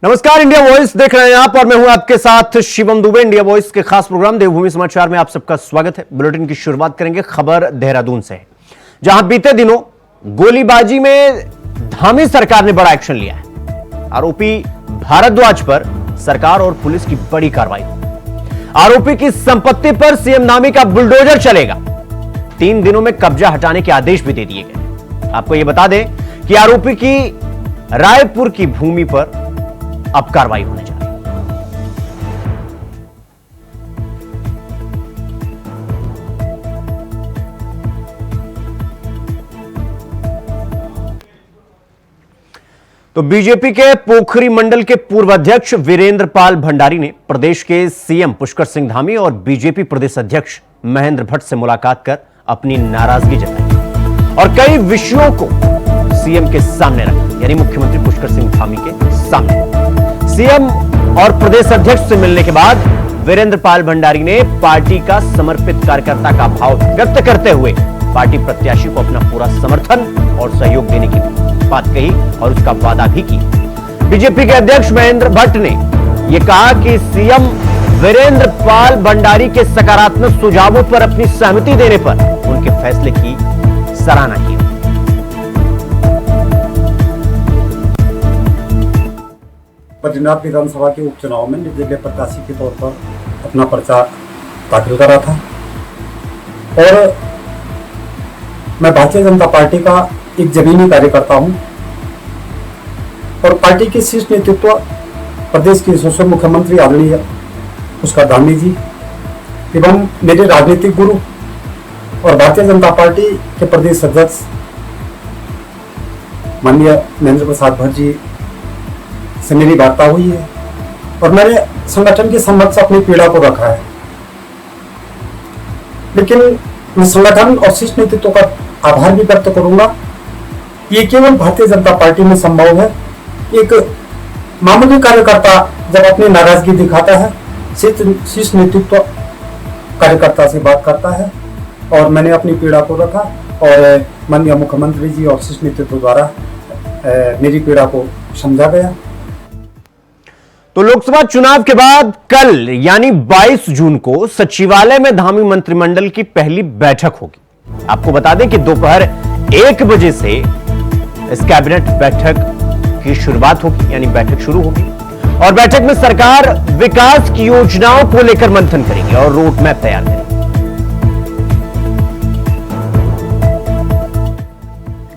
नमस्कार, India voice देख रहे हैं आप और मैं हूं आपके साथ शिवम दुबे। इंडिया वॉइस के खास प्रोग्राम देवभूमि समाचार में आप सबका स्वागत है। बुलेटिन की शुरुआत करेंगे खबर देहरादून से, जहां बीते दिनों गोलीबाजी में धामी सरकार ने बड़ा एक्शन लिया है। आरोपी भारद्वाज पर सरकार और पुलिस की बड़ी कार्रवाई। आरोपी की संपत्ति पर सीएम नामी का बुलडोजर चलेगा। 3 दिनों में कब्जा हटाने के आदेश भी दे दिए गए। आपको यह बता दें कि आरोपी की रायपुर की भूमि पर अब कार्रवाई होने जा रही है। तो बीजेपी के पोखरी मंडल के पूर्व अध्यक्ष वीरेंद्र पाल भंडारी ने प्रदेश के सीएम पुष्कर सिंह धामी और बीजेपी प्रदेश अध्यक्ष महेंद्र भट्ट से मुलाकात कर अपनी नाराजगी जताई और कई विषयों को सीएम के सामने रखा, यानी मुख्यमंत्री पुष्कर सिंह धामी के सामने। सीएम और प्रदेश अध्यक्ष से मिलने के बाद वीरेंद्र पाल भंडारी ने पार्टी का समर्पित कार्यकर्ता का भाव व्यक्त करते हुए पार्टी प्रत्याशी को अपना पूरा समर्थन और सहयोग देने की बात कही और उसका वादा भी किया। बीजेपी के अध्यक्ष महेंद्र भट्ट ने यह कहा कि सीएम वीरेंद्र पाल भंडारी के सकारात्मक सुझावों पर अपनी सहमति देने पर उनके फैसले की सराहना की। बद्रीनाथ विधानसभा के उपचुनाव में निर्दलीय प्रत्याशी के तौर पर अपना पर्चा दाखिल करा था और मैं भारतीय जनता पार्टी का एक जमीनी कार्यकर्ता हूं और पार्टी के शीर्ष नेतृत्व प्रदेश के यशस्वी मुख्यमंत्री आदरणीय पुष्कर धामी जी एवं मेरे राजनीतिक गुरु और भारतीय जनता पार्टी के प्रदेश अध्यक्ष माननीय महेंद्र प्रसाद भट्ट जी से मेरी वार्ता हुई है और मैंने संगठन के समक्ष अपनी पीड़ा को रखा है। लेकिन मैं संगठन और शीर्ष नेतृत्व का आभार भी व्यक्त करूंगा। ये केवल भारतीय जनता पार्टी में संभव है। एक मामूली कार्यकर्ता जब अपनी नाराजगी दिखाता है, शीर्ष नेतृत्व कार्यकर्ता से बात करता है और मैंने अपनी पीड़ा को रखा और माननीय मुख्यमंत्री जी और शीर्ष नेतृत्व द्वारा मेरी पीड़ा को समझा गया। तो लोकसभा चुनाव के बाद कल यानी 22 जून को सचिवालय में धामी मंत्रिमंडल की पहली बैठक होगी। आपको बता दें कि दोपहर 1 बजे से इस कैबिनेट बैठक की शुरुआत होगी, यानी बैठक शुरू होगी और बैठक में सरकार विकास की योजनाओं को लेकर मंथन करेगी और रोड मैप तैयार करेगी।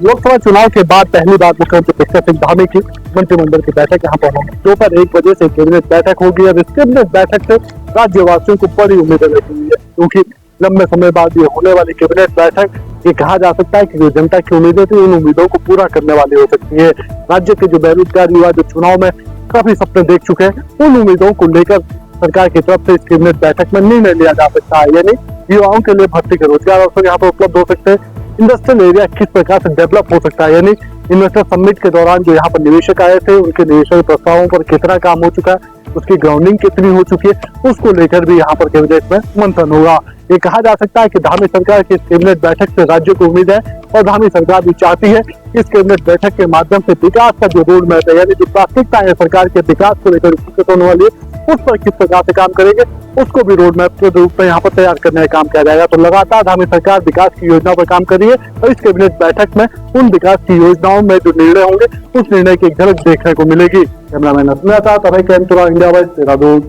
लोकसभा चुनाव के बाद पहली बार मुख्यमंत्री पुष्कर सिंह धामी की मंत्रिमंडल की बैठक यहाँ पर होगी। दोपहर 1 बजे से कैबिनेट बैठक होगी और इस कैबिनेट बैठक से राज्यवासियों को बड़ी उम्मीदें लगी हुई है, क्योंकि लंबे समय बाद ये होने वाली कैबिनेट बैठक ये कहा जा सकता है कि जो जनता की उम्मीदें थी उन उम्मीदों को पूरा करने वाली हो सकती है। राज्य के जो बेरोजगार युवा जो चुनाव में काफी सपने देख चुके हैं, उन उम्मीदों को लेकर सरकार की तरफ से इस कैबिनेट बैठक में निर्णय लिया जा सकता है, यानी युवाओं के लिए भर्ती के रोजगार अवसर यहाँ पर उपलब्ध हो सकते हैं। इंडस्ट्रियल एरिया किस प्रकार से डेवलप हो सकता है, यानी इन्वेस्टर समिट के दौरान जो यहाँ पर निवेशक आए थे उनके निवेशक प्रस्तावों पर कितना काम हो चुका है, उसकी ग्राउंडिंग कितनी हो चुकी है, उसको लेकर भी यहाँ पर कैबिनेट में मंथन होगा। ये कहा जा सकता है कि धामी सरकार की इस कैबिनेट बैठक से राज्य को उम्मीद है और धामी सरकार भी चाहती है कि इस कैबिनेट बैठक के माध्यम से विकास का जो रोड मैप है, यानी जो प्राथमिकता है सरकार के विकास को लेकर होने वाली है, उस पर किस प्रकार से काम करेंगे, उसको भी रोड मैप के रूप में यहाँ पर तैयार करने का काम किया जाएगा। तो लगातार धामी सरकार विकास की योजना पर काम कर रही है और इस कैबिनेट बैठक में उन विकास की योजनाओं में जो निर्णय होंगे उस निर्णय की एक झलक देखने को मिलेगी। Cameraman India voice Dehradun.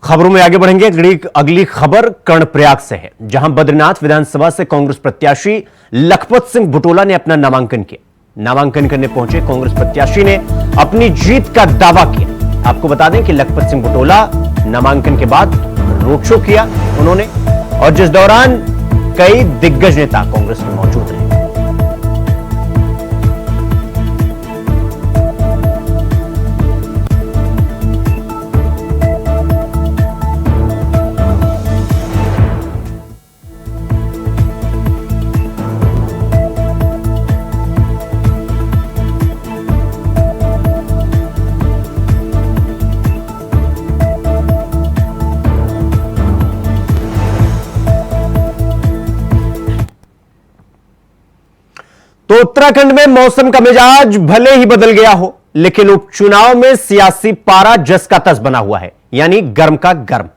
खबरों में आगे बढ़ेंगे। अगली खबर कर्णप्रयाग से है, जहां बद्रीनाथ विधानसभा से कांग्रेस प्रत्याशी लखपत सिंह बुटोला ने अपना नामांकन किया। नामांकन करने पहुंचे कांग्रेस प्रत्याशी ने अपनी जीत का दावा किया। आपको बता दें कि लखपत सिंह बुटोला नामांकन के बाद रोड शो किया उन्होंने, और जिस दौरान कई दिग्गज नेता कांग्रेस में मौजूद रहे। तो उत्तराखंड में मौसम का मिजाज भले ही बदल गया हो, लेकिन उपचुनाव में सियासी पारा जस का तस बना हुआ है, यानी गर्म का गर्म।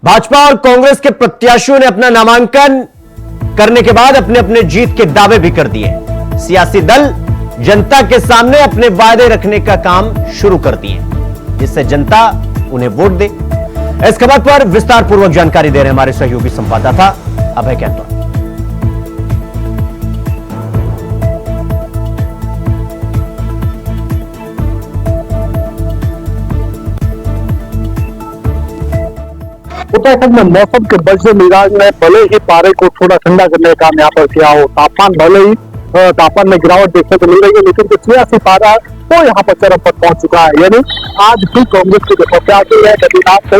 भाजपा और कांग्रेस के प्रत्याशियों ने अपना नामांकन करने के बाद अपने अपने जीत के दावे भी कर दिए। सियासी दल जनता के सामने अपने वादे रखने का काम शुरू कर दिए, जिससे जनता उन्हें वोट दे। इस खबर पर विस्तार पूर्वक जानकारी दे रहे हमारे सहयोगी संवाददाता अभय कैंटो। उत्तराखंड में मौसम के बदले मिजाज में भले ही पारे को थोड़ा ठंडा करने का काम यहाँ पर किया हो, तापमान में गिरावट देखने को मिल रही है, लेकिन जो सियासी पारा वो यहाँ पर चरम पर पहुंच चुका है। यानी आज भी कांग्रेस के जो प्रत्याशी है बद्रीनाथ से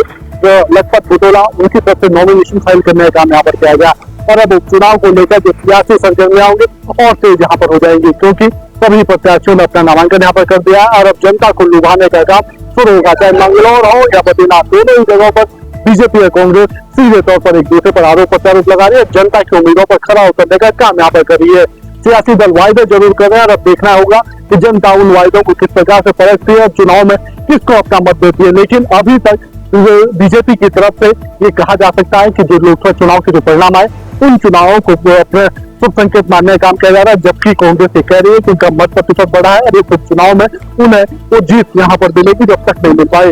लखपत बुटोला, उनकी तरफ से नॉमिनेशन फाइल करने का काम यहाँ पर किया गया। और अब उपचुनाव को लेकर जो सियासी सरगर्मियां होंगी और तेज यहाँ पर हो जाएंगी, क्योंकि सभी प्रत्याशियों ने अपना नामांकन यहाँ पर कर दिया है और अब जनता को लुभाने का काम शुरू होगा। चाहे मंगलौर हो या बद्रीनाथ, दोनों ही जगहों पर बीजेपी और कांग्रेस सीधे तौर पर एक दूसरे पर आरोप प्रत्यारोप लगा रही है, जनता की उम्मीदों पर खरा उतरने का काम यहाँ पर कर रही है। सियासी दल वायदे जरूर कर रहे हैं और अब देखना होगा कि जनता उन वायदों को किस प्रकार से परखती है और चुनाव में किसको अपना मत देती है। लेकिन अभी तक बीजेपी की तरफ से ये कहा जा सकता है कि जो लोकसभा चुनाव के जो परिणाम आए, उन चुनावों को अपने शुभ संकेत मानने का काम किया जा रहा है, जबकि कांग्रेस ये कह रही है कि उनका मत प्रतिशत बढ़ा है और इस उपचुनाव में उन्हें वो जीत यहाँ पर मिलेगी जब तक नहीं मिल पाए।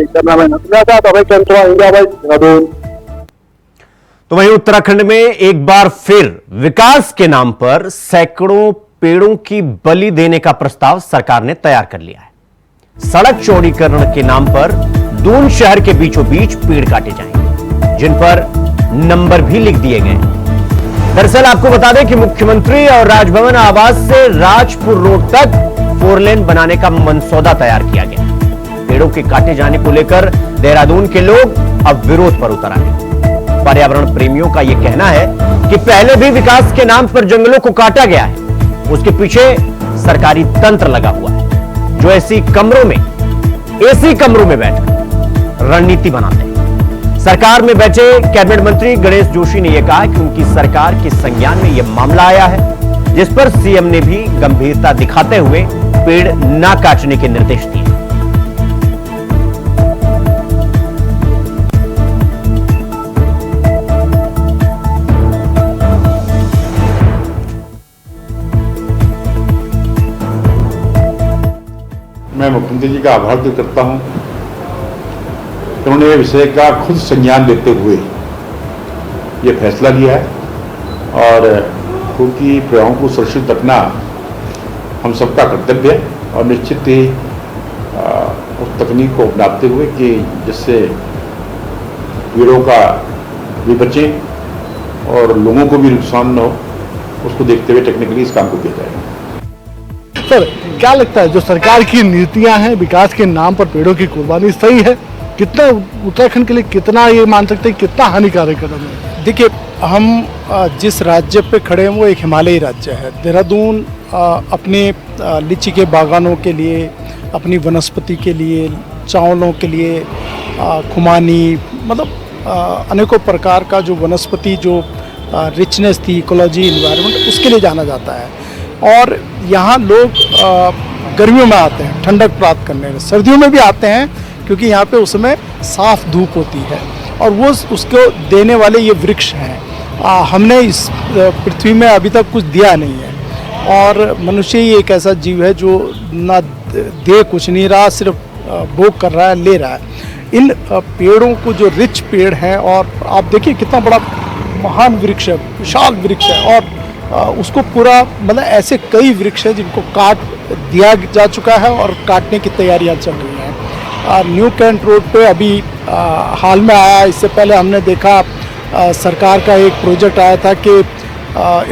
तो वहीं उत्तराखंड में एक बार फिर विकास के नाम पर सैकड़ों पेड़ों की बलि देने का प्रस्ताव सरकार ने तैयार कर लिया है। सड़क चौड़ीकरण के नाम पर दून शहर के बीचों बीच पेड़ काटे जाएंगे, जिन पर नंबर भी लिख दिए गए। दरअसल आपको बता दें कि मुख्यमंत्री और राजभवन आवास से राजपुर रोड तक 4 लेन बनाने का मनसौदा तैयार किया गया। पेड़ों के काटे जाने को लेकर देहरादून के लोग अब विरोध पर उतर आए। पर्यावरण प्रेमियों का यह कहना है कि पहले भी विकास के नाम पर जंगलों को काटा गया है, उसके पीछे सरकारी तंत्र लगा हुआ है, जो एसी कमरों में बैठकर रणनीति बनाते हैं। सरकार में बैठे कैबिनेट मंत्री गणेश जोशी ने यह कहा कि उनकी सरकार के संज्ञान में यह मामला आया है, जिस पर सीएम ने भी गंभीरता दिखाते हुए पेड़ न काटने के निर्देश दिए। मैं मुख्यमंत्री जी का आभार व्यक्त करता हूं कि उन्होंने विषय का खुद संज्ञान लेते हुए ये फैसला लिया है और फूल की पर्यावरण को सुरक्षित रखना हम सबका कर्तव्य है और निश्चित ही उस तकनीक को अपनाते हुए कि जिससे पेड़ों का भी बचे और लोगों को भी नुकसान न हो, उसको देखते हुए टेक्निकली इस काम को किया जाएगा। सर, क्या लगता है जो सरकार की नीतियां हैं विकास के नाम पर पेड़ों की कुर्बानी सही है? कितना उत्तराखंड के लिए कितना ये मान सकते हैं कितना हानिकारक कदम है? देखिए, हम जिस राज्य पे खड़े हैं वो एक हिमालयी राज्य है। देहरादून अपने लीची के बागानों के लिए, अपनी वनस्पति के लिए, चावलों के लिए, खुमानी, मतलब अनेकों प्रकार का जो वनस्पति जो रिचनेस थी, इकोलॉजी, इन्वायरमेंट, उसके लिए जाना जाता है। और यहाँ लोग गर्मियों में आते हैं ठंडक प्राप्त करने में, सर्दियों में भी आते हैं क्योंकि यहाँ पे उस समय साफ धूप होती है और वो उसको देने वाले ये वृक्ष हैं। हमने इस पृथ्वी में अभी तक कुछ दिया नहीं है और मनुष्य ही एक ऐसा जीव है जो ना दे कुछ नहीं रहा, सिर्फ भोग कर रहा है, ले रहा है। इन पेड़ों को जो रिच पेड़ हैं, और आप देखिए कितना बड़ा महान वृक्ष है, विशाल वृक्ष है, और उसको पूरा मतलब ऐसे कई वृक्ष हैं जिनको काट दिया जा चुका है और काटने की तैयारियां चल रही हैं। न्यू कैंट रोड पे अभी हाल में आया, इससे पहले हमने देखा सरकार का एक प्रोजेक्ट आया था कि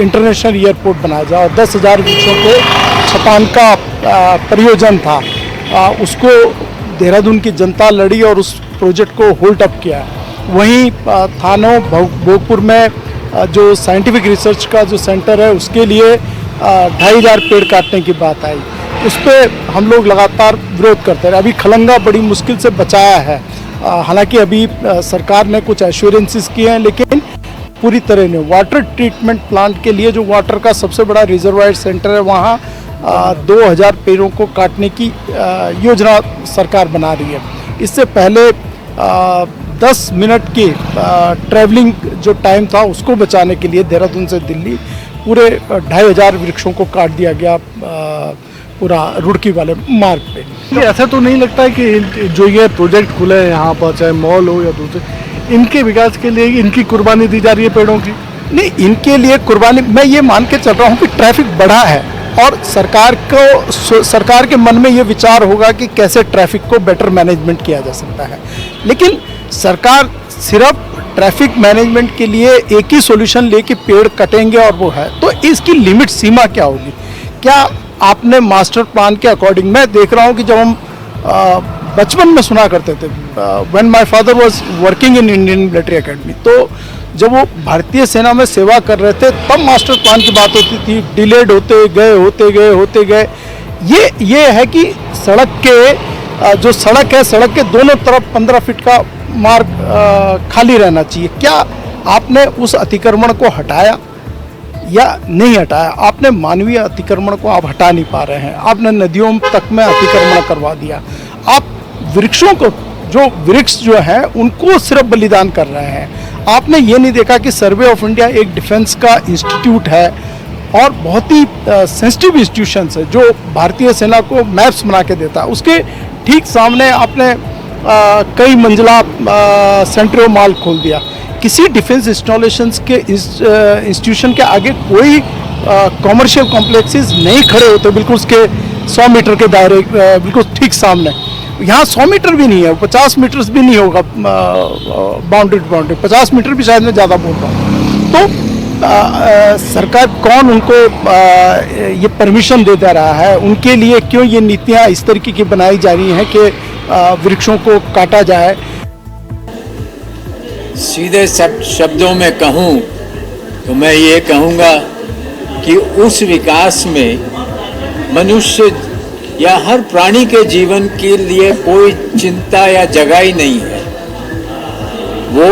इंटरनेशनल एयरपोर्ट बनाया जाए और 10,000 वृक्षों के छपान का परियोजन था। उसको देहरादून की जनता लड़ी और उस प्रोजेक्ट को होल्ड अप किया। वहीं थानों भोगपुर में जो साइंटिफिक रिसर्च का जो सेंटर है उसके लिए 2,500 पेड़ काटने की बात आई, उस पर हम लोग लगातार विरोध करते रहे। अभी खलंगा बड़ी मुश्किल से बचाया है, हालांकि अभी सरकार ने कुछ एश्योरेंसेस किए हैं, लेकिन पूरी तरह नहीं। वाटर ट्रीटमेंट प्लांट के लिए जो वाटर का सबसे बड़ा रिजर्वायर सेंटर है वहाँ 2000 पेड़ों को काटने की योजना सरकार बना रही है। इससे पहले 10 मिनट के ट्रैवलिंग जो टाइम था उसको बचाने के लिए देहरादून से दिल्ली पूरे 2500 वृक्षों को काट दिया गया पूरा रुड़की वाले मार्ग पे। ये ऐसा तो नहीं लगता है कि जो ये प्रोजेक्ट खुले हैं यहाँ पर, चाहे मॉल हो या दूसरे, इनके विकास के लिए इनकी कुर्बानी दी जा रही है पेड़ों की? नहीं, इनके लिए कुर्बानी मैं ये मान के चल रहा हूँ कि ट्रैफिक बढ़ा है और सरकार के मन में ये विचार होगा कि कैसे ट्रैफिक को बेटर मैनेजमेंट किया जा सकता है। लेकिन सरकार सिर्फ ट्रैफिक मैनेजमेंट के लिए एक ही सॉल्यूशन लेके पेड़ कटेंगे और वो है, तो इसकी लिमिट सीमा क्या होगी? क्या आपने मास्टर प्लान के अकॉर्डिंग, मैं देख रहा हूँ कि जब हम बचपन में सुना करते थे, when my father was working in Indian military academy, तो जब वो भारतीय सेना में सेवा कर रहे थे तब मास्टर प्लान की बात होती थी, डिलेड होते गए। ये है कि सड़क के जो सड़क है, सड़क के दोनों तरफ 15 फीट का मार्ग खाली रहना चाहिए। क्या आपने उस अतिक्रमण को हटाया या नहीं हटाया? आपने मानवीय अतिक्रमण को आप हटा नहीं पा रहे हैं। आपने नदियों तक में अतिक्रमण करवा दिया। आप वृक्षों को, जो वृक्ष जो है उनको सिर्फ बलिदान कर रहे हैं। आपने ये नहीं देखा कि सर्वे ऑफ इंडिया एक डिफेंस का इंस्टीट्यूट है और बहुत ही सेंसिटिव इंस्टीट्यूशंस है जो भारतीय सेना को मैप्स बना के देता है। उसके ठीक सामने आपने कई मंजिला सेंट्रो मॉल खोल दिया। किसी डिफेंस इंस्टॉलेशंस के इंस्टीट्यूशन के आगे कोई कॉमर्शियल कॉम्प्लेक्सेस नहीं खड़े होते, बिल्कुल उसके 100 मीटर के दायरे बिल्कुल ठीक सामने। यहाँ 100 मीटर भी नहीं है, 50 मीटर भी नहीं होगा बाउंड्री टू बाउंड्री, 50 मीटर भी शायद मैं ज़्यादा बोल रहा हूँ। तो सरकार कौन उनको ये परमिशन दे दे रहा है? उनके लिए क्यों ये नीतियाँ इस तरीके की बनाई जा रही हैं कि वृक्षों को काटा जाए? सीधे शब्दों में कहूँ तो मैं ये कहूँगा कि उस विकास में मनुष्य या हर प्राणी के जीवन के लिए कोई चिंता या जगह ही नहीं है। वो,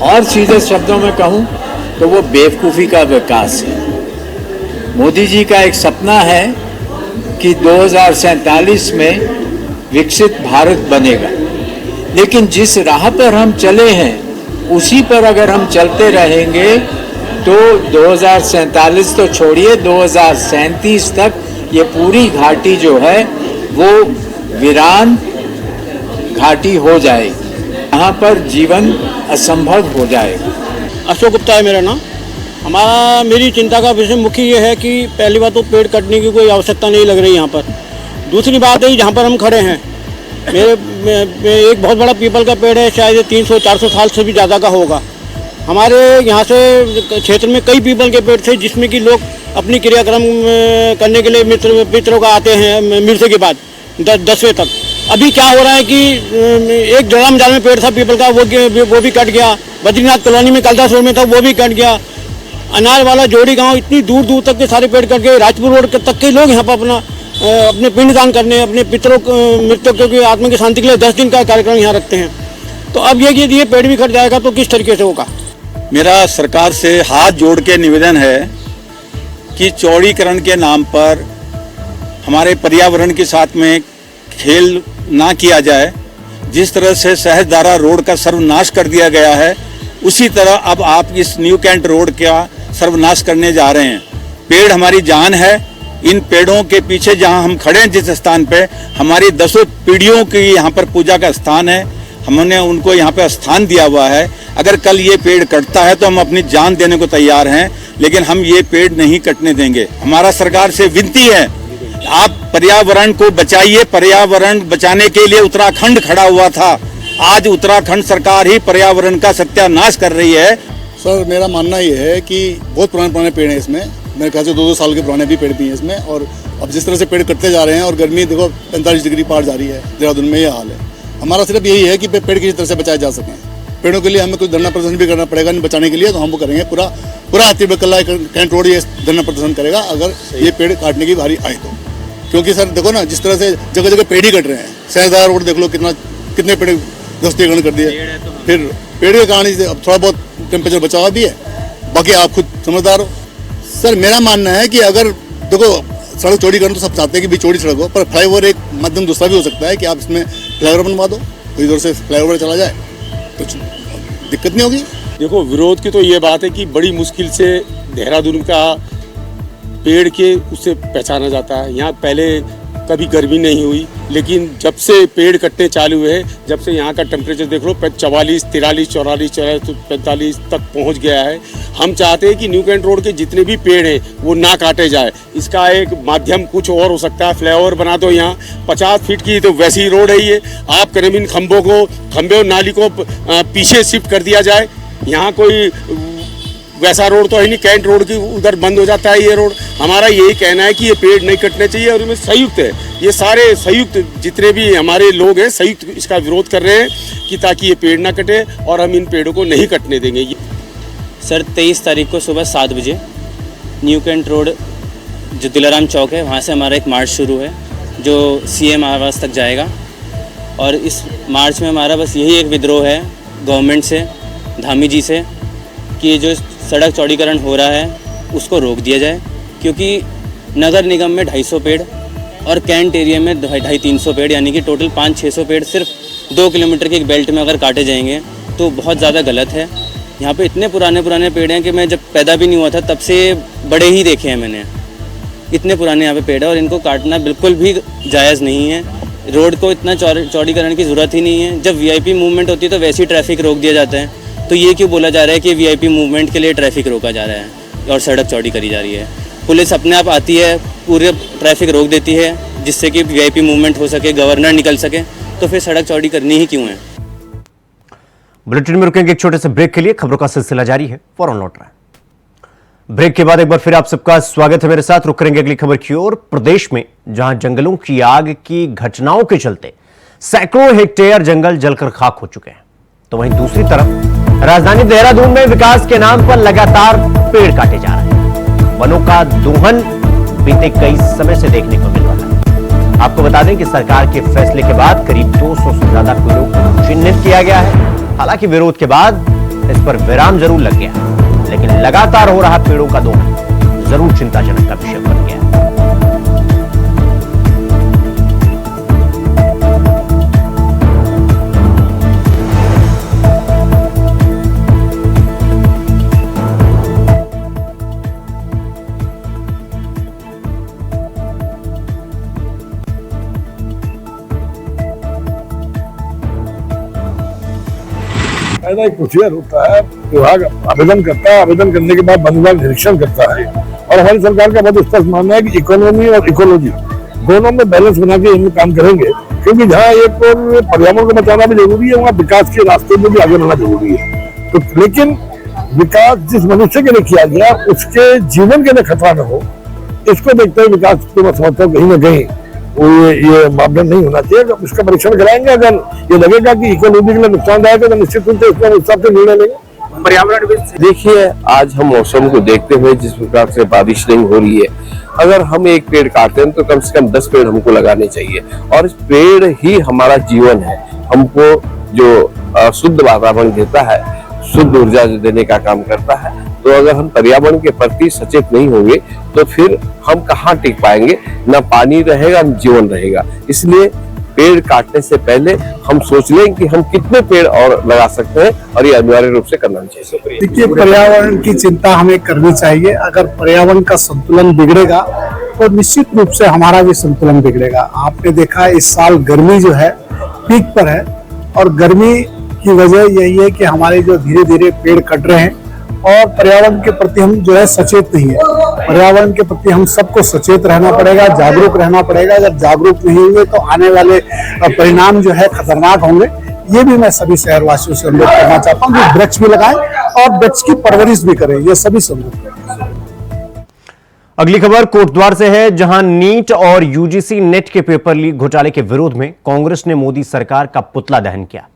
और सीधे शब्दों में कहूँ तो वो बेवकूफ़ी का विकास है। मोदी जी का एक सपना है कि 2047 में विकसित भारत बनेगा, लेकिन जिस राह पर हम चले हैं उसी पर अगर हम चलते रहेंगे तो 2047 तो छोड़िए, 2037 तक ये पूरी घाटी जो है वो वीरान घाटी हो जाएगी। यहाँ पर जीवन असंभव हो जाएगा। अशोक गुप्ता है मेरा नाम। मेरी चिंता का विषय मुख्य ये है कि पहली बात तो पेड़ कटने की कोई आवश्यकता नहीं लग रही यहाँ पर। दूसरी बात है जहाँ पर हम खड़े हैं, मेरे एक बहुत बड़ा पीपल का पेड़ है, शायद 300-400 साल से भी ज़्यादा का होगा। हमारे यहाँ से क्षेत्र में कई पीपल के पेड़ थे जिसमें कि लोग अपनी क्रियाक्रम करने के लिए मित्रों का आते हैं मृत्यु के बाद 10वें तक। अभी क्या हो रहा है कि एक जड़ामजाल में पेड़ था पीपल का, वो भी कट गया। बद्रीनाथ कॉलोनी में कलदास रोड में था, वो भी कट गया। अनार वाला जोड़ी गांव, इतनी दूर दूर तक के सारे पेड़ कट गए। राजपुर रोड तक के लोग यहाँ पर अपने पिंडदान करने, अपने मृतकों की आत्मा की शांति के लिए 10 दिन का कार्यक्रम यहाँ रखते हैं। तो अब ये पेड़ भी कट जाएगा तो किस तरीके से होगा? मेरा सरकार से हाथ जोड़ के निवेदन है कि चौड़ीकरण के नाम पर हमारे पर्यावरण के साथ में खेल ना किया जाए। जिस तरह से सहजदारा रोड का सर्वनाश कर दिया गया है, उसी तरह अब आप इस न्यू कैंट रोड का सर्वनाश करने जा रहे हैं। पेड़ हमारी जान है। इन पेड़ों के पीछे जहां हम खड़े हैं, जिस स्थान पे, हमारी 10 पीढ़ियों की यहाँ पर पूजा का स्थान है। हमने उनको यहाँ पे स्थान दिया हुआ है। अगर कल ये पेड़ कटता है तो हम अपनी जान देने को तैयार हैं, लेकिन हम ये पेड़ नहीं कटने देंगे। हमारा सरकार से विनती है, आप पर्यावरण को बचाइए। पर्यावरण बचाने के लिए उत्तराखंड खड़ा हुआ था। आज उत्तराखंड सरकार ही पर्यावरण का सत्यानाश कर रही है। सर, मेरा मानना ये है कि बहुत पुराने पेड़ हैं इसमें। मेरे ख्याल से 2-2 साल के पुराने भी पेड़ भी हैं इसमें। और अब जिस तरह से पेड़ कटते जा रहे हैं और गर्मी देखो 45 डिग्री पार जा रही है, देहरादून में ये हाल है। हमारा सिर्फ यही है कि पेड़ किसी तरह से बचाए जा सकें। पेड़ों के लिए हमें कुछ धरना प्रदर्शन भी करना पड़ेगा बचाने के लिए, तो हम वो करेंगे। पूरा हाथी कल्ला कैंट रोड ये धरना प्रदर्शन करेगा अगर ये पेड़ काटने की बारी आए तो। क्योंकि सर देखो ना, जिस तरह से जगह जगह पेड़ ही कट रहे हैं। सहजदार रोड देख लो, कितने पेड़ ध्वस्तीकरण कर दिए। फिर पेड़ के कारण अब थोड़ा बहुत टेम्परेचर बचाव भी है, बाकी आप खुद समझदार हो। सर, मेरा मानना है कि अगर देखो सड़क चौड़ीकरण तो सब चाहते हैं कि भी चौड़ी सड़क हो, पर फ्लाईओवर एक माध्यम दूसरा भी हो सकता है कि आप इसमें फ्लाईओवर बनवा दो, तो इधर से फ्लाईओवर चला जाए तो दिक्कत नहीं होगी। देखो विरोध की तो ये बात है कि बड़ी मुश्किल से देहरादून का पेड़ के उससे पहचाना जाता है। यहाँ पहले कभी गर्मी नहीं हुई, लेकिन जब से पेड़ कटने चालू हुए, जब से यहाँ का टेम्परेचर देख लो 44, 43, 44, 45 तक पहुँच गया है। हम चाहते हैं कि न्यू कैंट रोड के जितने भी पेड़ हैं वो ना काटे जाए। इसका एक माध्यम कुछ और हो सकता है, फ्लाईओवर बना दो। यहाँ 50 फीट की तो वैसी रोड है ये, आप करीब इन खंबे और नाली को पीछे शिफ्ट कर दिया जाए। यहाँ कोई वैसा रोड तो है नहीं, कैंट रोड की उधर बंद हो जाता है ये रोड। हमारा यही कहना है कि ये पेड़ नहीं कटने चाहिए और इनमें संयुक्त है, ये सारे संयुक्त जितने भी हमारे लोग हैं संयुक्त इसका विरोध कर रहे हैं कि ताकि ये पेड़ ना कटे और हम इन पेड़ों को नहीं कटने देंगे। सर 23 तारीख को सुबह 7 बजे न्यू कैंट रोड जो दिलाराम चौक है वहाँ से हमारा एक मार्च शुरू है जो CM आवास तक जाएगा। और इस मार्च में हमारा बस यही एक विद्रोह है गवर्नमेंट से, धामी जी से, कि जो सड़क चौड़ीकरण हो रहा है उसको रोक दिया जाए, क्योंकि नगर निगम में 250 पेड़ और कैंट एरिया में 250-300 पेड़, यानी कि टोटल 500-600 पेड़ सिर्फ 2 किलोमीटर के एक बेल्ट में अगर काटे जाएंगे तो बहुत ज़्यादा गलत है। यहाँ पे इतने पुराने पेड़ हैं कि मैं जब पैदा भी नहीं हुआ था तब से बड़े ही देखे हैं मैंने। इतने पुराने यहाँ पे पेड़ है और इनको काटना बिल्कुल भी जायज़ नहीं है। रोड को इतना चौड़ीकरण की ज़रूरत ही नहीं है। जब VIP मूवमेंट होती है तो वैसे ही ट्रैफिक रोक दिया जाता है, तो ये क्यों बोला जा रहा है कि VIP मूवमेंट के लिए ट्रैफिक रोका जा रहा है और सड़क चौड़ी करी जा रही है। पुलिस अपने आप आती है, पूरे ट्रैफिक रोक देती है जिससे कि VIP मूवमेंट हो सके, गवर्नर निकल सके, तो फिर सड़क चौड़ी करनी ही क्यों है। बुलेटिन में रुकेंगे एक छोटे से ब्रेक के लिए, खबरों का सिलसिला जारी है, फौरन लौट रहा है। ब्रेक के बाद एक बार फिर आप सबका स्वागत है मेरे साथ। रुक करेंगे अगली खबर की ओर। प्रदेश में जहां जंगलों की आग की घटनाओं के चलते सैकड़ों हेक्टेयर जंगल जलकर खाक हो चुके हैं, तो वहीं दूसरी तरफ राजधानी देहरादून में विकास के नाम पर लगातार पेड़ काटे जा रहे हैं। वनों का दोहन बीते कई समय से देखने को मिल रहा है। आपको बता दें कि सरकार के फैसले के बाद करीब 200 से ज्यादा पेड़ों को चिन्हित किया गया है। हालांकि विरोध के बाद इस पर विराम जरूर लग गया, लेकिन लगातार हो रहा पेड़ों का दोहन जरूर चिंताजनक का विषय बन गया। फायदा एक प्रोसीजर होता है, विभाग आवेदन करता है, आवेदन करने के बाद वन विभाग निरीक्षण करता है और हमारी सरकार का बहुत स्पष्ट मानना है कि इकोनॉमी और इकोलॉजी दोनों में बैलेंस बना के हम काम करेंगे, क्योंकि जहाँ एक पर्यावरण को बचाना भी जरूरी है वहाँ विकास के रास्ते में भी आगे बढ़ना जरूरी है। तो लेकिन विकास जिस मनुष्य के लिए किया गया उसके जीवन के लिए खतरा न हो, इसको देखते हुए विकास को मैं समझता हूँ कहीं ना कहीं वो ये मापदंड नहीं होना चाहिए। जब इसका परीक्षण कराएंगे, अगर ये लगेगा कि इकोनॉमी के लिए नुकसानदायक है तो निश्चित रूप से इसका हिसाब से निर्णय लेंगे। पर्यावरण देखिए, आज हम मौसम को देखते हुए जिस प्रकार से बारिश नहीं हो रही है, अगर हम एक पेड़ काटते हैं तो कम से कम 10 पेड़ हमको लगाने चाहिए और इस पेड़ ही हमारा जीवन है। हमको जो शुद्ध वातावरण देता है, शुद्ध ऊर्जा देने का काम करता है। तो अगर हम पर्यावरण के प्रति सचेत नहीं होंगे तो फिर हम कहाँ टिक पाएंगे, न पानी रहेगा न जीवन रहेगा। इसलिए पेड़ काटने से पहले हम सोच लें कि हम कितने पेड़ और लगा सकते हैं और ये अनिवार्य रूप से करना चाहिए। देखिए, पर्यावरण की चिंता हमें करनी चाहिए। अगर पर्यावरण का संतुलन बिगड़ेगा तो निश्चित रूप से हमारा भी संतुलन बिगड़ेगा। आपने देखा इस साल गर्मी जो है पीक पर है और गर्मी की वजह यही है कि हमारे जो धीरे धीरे पेड़ कट रहे हैं और पर्यावरण के प्रति हम जो है सचेत नहीं है। पर्यावरण के प्रति हम सबको सचेत रहना पड़ेगा, जागरूक रहना पड़ेगा। अगर जागरूक नहीं होंगे तो आने वाले परिणाम जो है खतरनाक होंगे। ये भी मैं सभी शहरवासियों से अनुरोध करना चाहता हूँ कि वृक्ष भी लगाएं और वृक्ष की परवरिश भी करें। ये सभी संभव। अगली खबर कोटद्वार से है, जहां नीट और UGC नेट के पेपर लीक घोटाले के विरोध में कांग्रेस ने मोदी सरकार का पुतला दहन किया।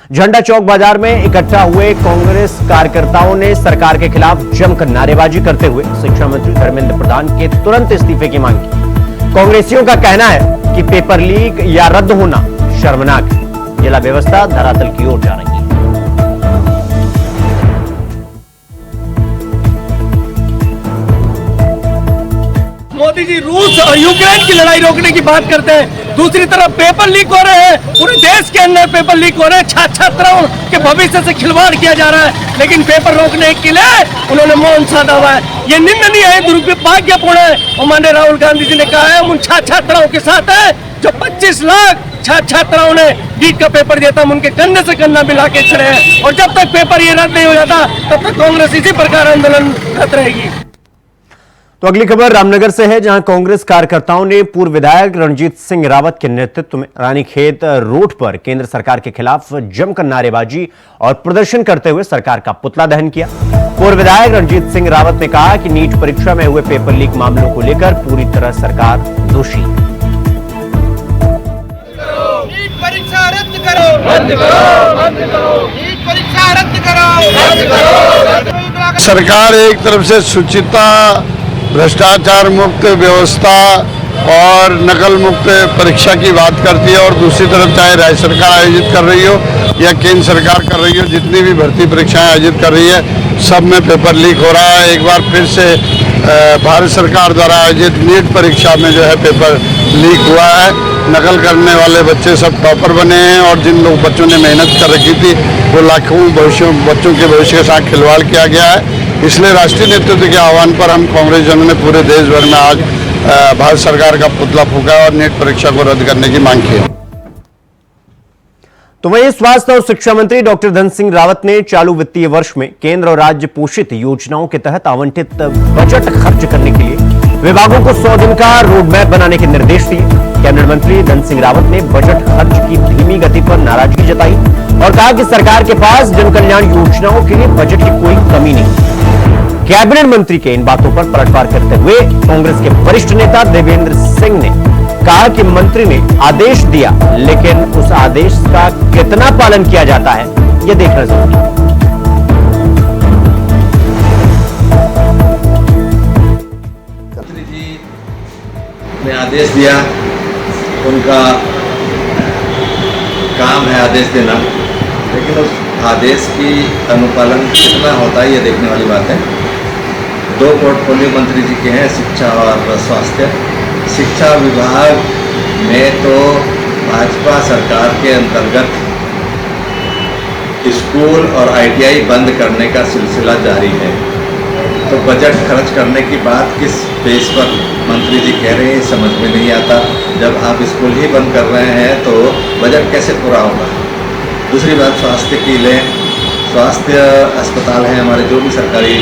झंडा चौक बाजार में इकट्ठा हुए कांग्रेस कार्यकर्ताओं ने सरकार के खिलाफ जमकर नारेबाजी करते हुए शिक्षा मंत्री धर्मेंद्र प्रधान के तुरंत इस्तीफे की मांग की। कांग्रेसियों का कहना है कि पेपर लीक या रद्द होना शर्मनाक है। जिला व्यवस्था धरातल की ओर जा रही है। मोदी जी रूस और यूक्रेन की लड़ाई रोकने की बात करते हैं, दूसरी तरफ पेपर लीक हो रहे हैं, पूरे देश के अंदर पेपर लीक हो रहे हैं, छात्रों के भविष्य से खिलवाड़ किया जा रहा है, लेकिन पेपर रोकने के लिए उन्होंने मौन साधा हुआ है। ये निंदनीय है, दुर्भाग्यपूर्ण है। और माननीय राहुल गांधी जी ने कहा है हम उन छात्राओं के साथ है जो 25 लाख छात्राओं ने नीट का पेपर दिया था, हम उनके कंधे से कंधा मिला के खड़े हैं। और जब तक पेपर ये रद्द नहीं हो जाता तब तक कांग्रेस इसी प्रकार आंदोलन करती रहेगी। तो अगली खबर रामनगर से है, जहां कांग्रेस कार्यकर्ताओं ने पूर्व विधायक रणजीत सिंह रावत के नेतृत्व में रानीखेत रोड पर केंद्र सरकार के खिलाफ जमकर नारेबाजी और प्रदर्शन करते हुए सरकार का पुतला दहन किया। पूर्व विधायक रणजीत सिंह रावत ने कहा कि नीट परीक्षा में हुए पेपर लीक मामलों को लेकर पूरी तरह सरकार दोषी है। नीट परीक्षा रद्द करो, रद्द करो, रद्द करो, नीट परीक्षा रद्द करो, रद्द करो। सरकार एक तरफ से शुचिता, भ्रष्टाचार मुक्त व्यवस्था और नकल मुक्त परीक्षा की बात करती है, और दूसरी तरफ चाहे राज्य सरकार आयोजित कर रही हो या केंद्र सरकार कर रही हो, जितनी भी भर्ती परीक्षाएं आयोजित कर रही है सब में पेपर लीक हो रहा है। एक बार फिर से भारत सरकार द्वारा आयोजित नीट परीक्षा में जो है पेपर लीक हुआ है। नकल करने वाले बच्चे सब टॉपर बने हैं, और जिन लोग बच्चों ने मेहनत कर रखी थी वो लाखों बच्चों के भविष्य के साथ खिलवाड़ किया गया है। इसलिए राष्ट्रीय नेतृत्व के आह्वान पर हम कांग्रेस जनों ने पूरे देश भर में आज भारत सरकार का पुतला फूंका और नीट परीक्षा को रद्द करने की मांग की। तो वहीं स्वास्थ्य और शिक्षा मंत्री डॉक्टर धन सिंह रावत ने चालू वित्तीय वर्ष में केंद्र और राज्य पोषित योजनाओं के तहत आवंटित बजट खर्च करने के लिए विभागों को 100 दिन का रोडमैप बनाने के निर्देश दिए। कैबिनेट मंत्री धन सिंह रावत ने बजट खर्च की धीमी गति पर नाराजगी जताई और कहा कि सरकार के पास जन कल्याण योजनाओं के लिए बजट की कोई कमी नहीं। कैबिनेट मंत्री के इन बातों पर पलटवार करते हुए कांग्रेस के वरिष्ठ नेता देवेंद्र सिंह ने कहा कि मंत्री ने आदेश दिया, लेकिन उस आदेश का कितना पालन किया जाता है यह देखना जरूरी है। मंत्री जी ने आदेश दिया, उनका काम है आदेश देना, लेकिन उस आदेश की अनुपालन कितना होता है ये देखने वाली बात है। 2 पोर्टफोलियो मंत्री जी के हैं, शिक्षा और स्वास्थ्य। शिक्षा विभाग में तो भाजपा सरकार के अंतर्गत स्कूल और ITI बंद करने का सिलसिला जारी है, तो बजट खर्च करने की बात किस बेस पर मंत्री जी कह रहे हैं समझ में नहीं आता। जब आप स्कूल ही बंद कर रहे हैं तो बजट कैसे पूरा होगा। दूसरी बात स्वास्थ्य की लें, स्वास्थ्य अस्पताल है हमारे, जो भी सरकारी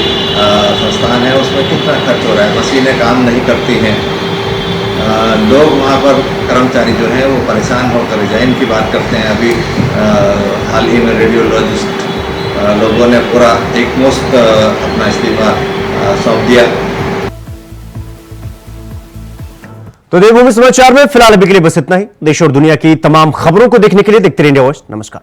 संस्थान है उसमें कितना खर्च हो रहा है, मशीनें काम नहीं करती हैं, लोग वहाँ पर कर्मचारी जो हैं वो परेशान होकर रिजाइन की बात करते हैं। अभी हाल ही में रेडियोलॉजिस्ट लोगों ने पूरा एकमुश्त अपना इस्तीफा सौंप दिया। तो देवभूमि समाचार में फिलहाल अभी के लिए बस इतना ही। देश और दुनिया की तमाम खबरों को देखने के लिए देखते रहिए इंडिया वॉइस। नमस्कार।